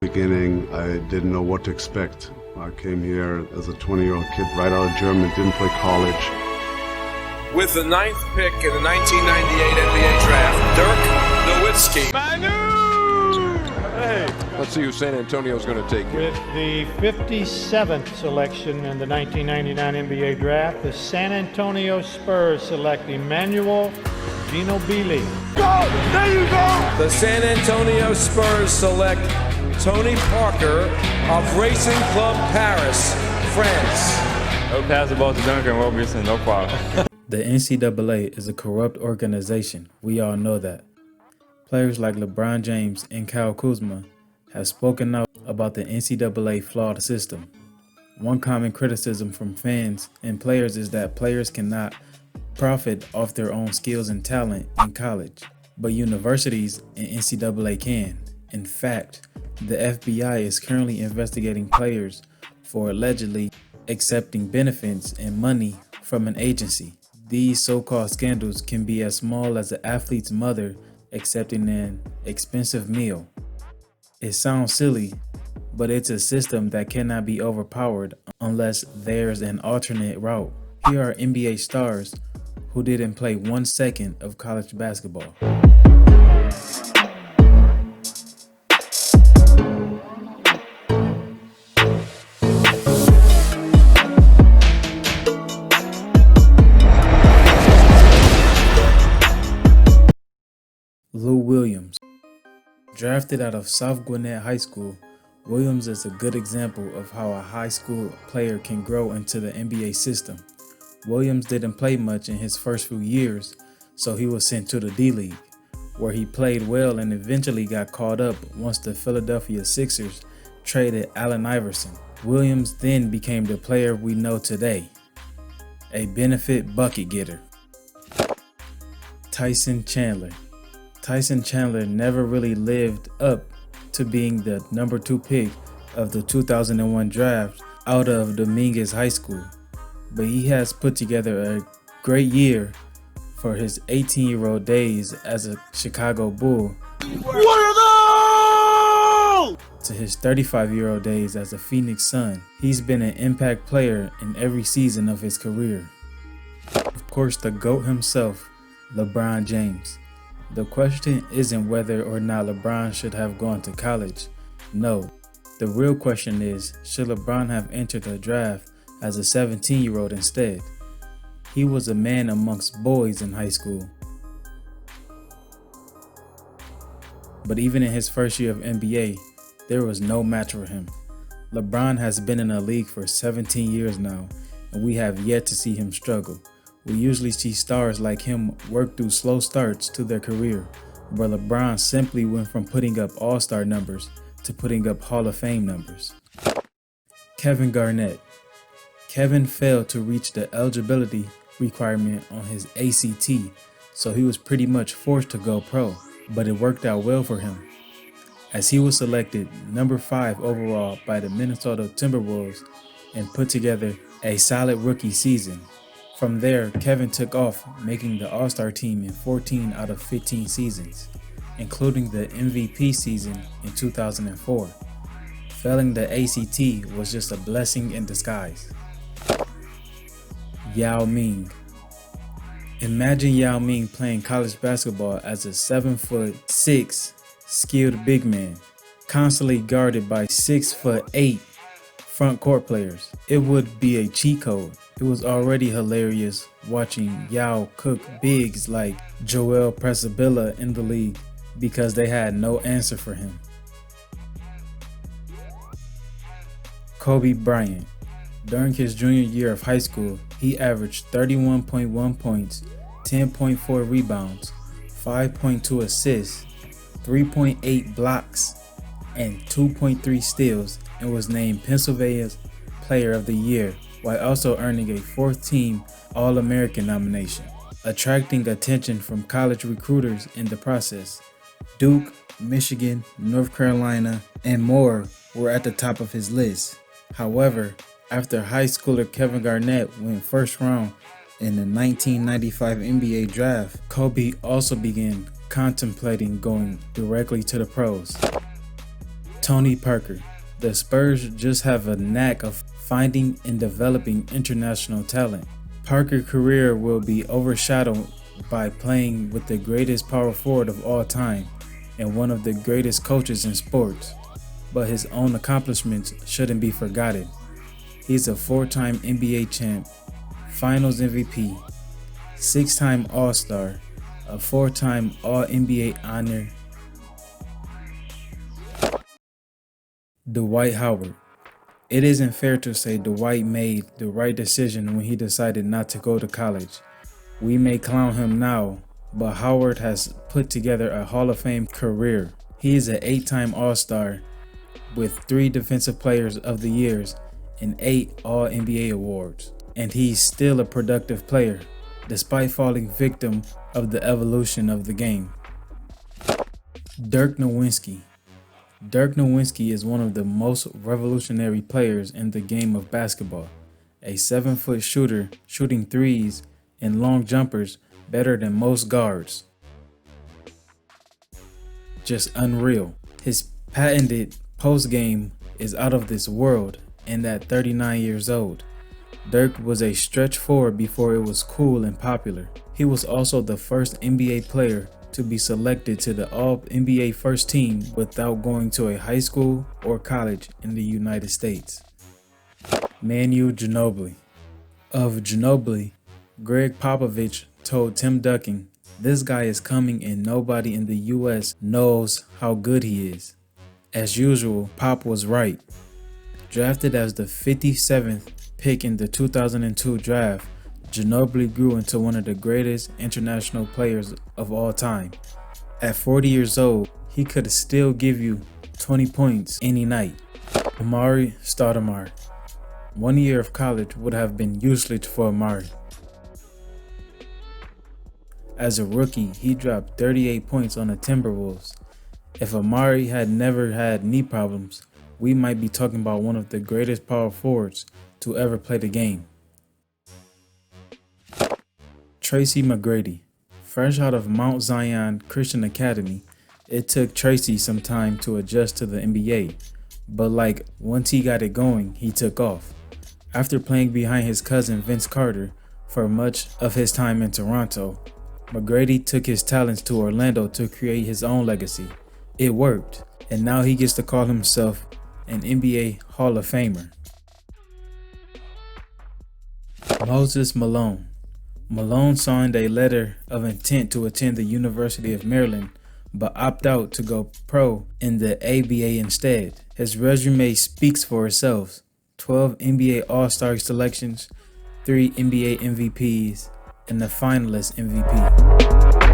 Beginning, I didn't know what to expect. I came here as a 20-year-old kid right out of Germany, didn't play college. With the 9th pick in the 1998 NBA draft, Dirk Nowitzki. Manu! Hey. Let's see who San Antonio's going to take here. With the 57th selection in the 1999 NBA draft, the San Antonio Spurs select Emmanuel Ginobili. Go! There you go! The San Antonio Spurs select Tony Parker of Racing Club Paris, France. No pass the ball to Duncan Robinson, no problem. The NCAA is a corrupt organization. We all know that. Players like Lebron James and Kyle Kuzma have spoken out about the NCAA flawed system. One common criticism from fans and players is that players cannot profit off their own skills and talent in college, but universities and NCAA can. In fact, the FBI is currently investigating players for allegedly accepting benefits and money from an agency. These so-called scandals can be as small as an athlete's mother accepting an expensive meal. It sounds silly, but it's a system that cannot be overpowered unless there's an alternate route. Here are NBA stars who didn't play 1 second of college basketball. Lou Williams. Drafted out of South Gwinnett High School, Williams is a good example of how a high school player can grow into the NBA system. Williams didn't play much in his first few years, so he was sent to the D-League, where he played well and eventually got called up once the Philadelphia Sixers traded Allen Iverson. Williams then became the player we know today, a benefit bucket getter. Tyson Chandler. Tyson Chandler never really lived up to being the number 2 pick of the 2001 draft out of Dominguez High School, but he has put together a great year for his 18-year-old days as a Chicago Bull to his 35-year-old days as a Phoenix Sun. He's been an impact player in every season of his career. Of course, the GOAT himself, LeBron James. The question isn't whether or not LeBron should have gone to college. No, the real question is, should LeBron have entered the draft as a 17-year-old instead? He was a man amongst boys in high school. But even in his first year of NBA, there was no match for him. LeBron has been in the league for 17 years now, and we have yet to see him struggle. We usually see stars like him work through slow starts to their career, but LeBron simply went from putting up all-star numbers to putting up Hall of Fame numbers. Kevin Garnett. Kevin failed to reach the eligibility requirement on his ACT, so he was pretty much forced to go pro, but it worked out well for him, as he was selected number 5 overall by the Minnesota Timberwolves and put together a solid rookie season. From there, Kevin took off, making the All-Star team in 14 out of 15 seasons, including the MVP season in 2004. Failing the ACT was just a blessing in disguise. Yao Ming. Imagine Yao Ming playing college basketball as a 7'6" skilled big man, constantly guarded by 6'8" front court players. It would be a cheat code. It was already hilarious watching Yao cook bigs like Joel Presabilla in the league because they had no answer for him. Kobe Bryant. During his junior year of high school, he averaged 31.1 points, 10.4 rebounds, 5.2 assists, 3.8 blocks, and 2.3 steals, and was named Pennsylvania's Player of the Year, while also earning a 4th team All-American nomination, attracting attention from college recruiters in the process. Duke, Michigan, North Carolina, and more were at the top of his list. However, after high schooler Kevin Garnett went first round in the 1995 NBA draft, Kobe also began contemplating going directly to the pros. Tony Parker. The Spurs just have a knack of finding and developing international talent. Parker's career will be overshadowed by playing with the greatest power forward of all time and one of the greatest coaches in sports, but his own accomplishments shouldn't be forgotten. He's a 4-time NBA champ, Finals MVP, 6-time All-Star, a 4-time All-NBA honor. Dwight Howard. It isn't fair to say Dwight made the right decision when he decided not to go to college. We may clown him now, but Howard has put together a Hall of Fame career. He is an 8-time All-Star with 3 Defensive Players of the Years and 8 All-NBA awards. And he's still a productive player, despite falling victim of the evolution of the game. Dirk Nowitzki. Dirk Nowitzki is one of the most revolutionary players in the game of basketball. A 7-foot shooter shooting threes and long jumpers better than most guards. Just unreal. His patented post game is out of this world, and at 39 years old. Dirk was a stretch forward before it was cool and popular. He was also the first NBA player to be selected to the All-NBA first team without going to a high school or college in the United States. Manu Ginobili. Of Ginobili, Greg Popovich told Tim Duncan, "This guy is coming and nobody in the US knows how good he is." As usual, Pop was right. Drafted as the 57th pick in the 2002 draft, Ginobili grew into one of the greatest international players of all time. At 40 years old, he could still give you 20 points any night. Amar'e Stoudemire. 1 year of college would have been useless for Amar'e. As a rookie, he dropped 38 points on the Timberwolves. If Amar'e had never had knee problems, we might be talking about one of the greatest power forwards to ever play the game. Tracy McGrady. Fresh out of Mount Zion Christian Academy, it took Tracy some time to adjust to the NBA, but once he got it going, he took off. After playing behind his cousin Vince Carter for much of his time in Toronto, McGrady took his talents to Orlando to create his own legacy. It worked, and now he gets to call himself an NBA Hall of Famer. Moses Malone. Malone signed a letter of intent to attend the University of Maryland, but opted out to go pro in the ABA instead. His resume speaks for itself. 12 NBA All-Star selections, 3 NBA MVPs, and the finalist MVP.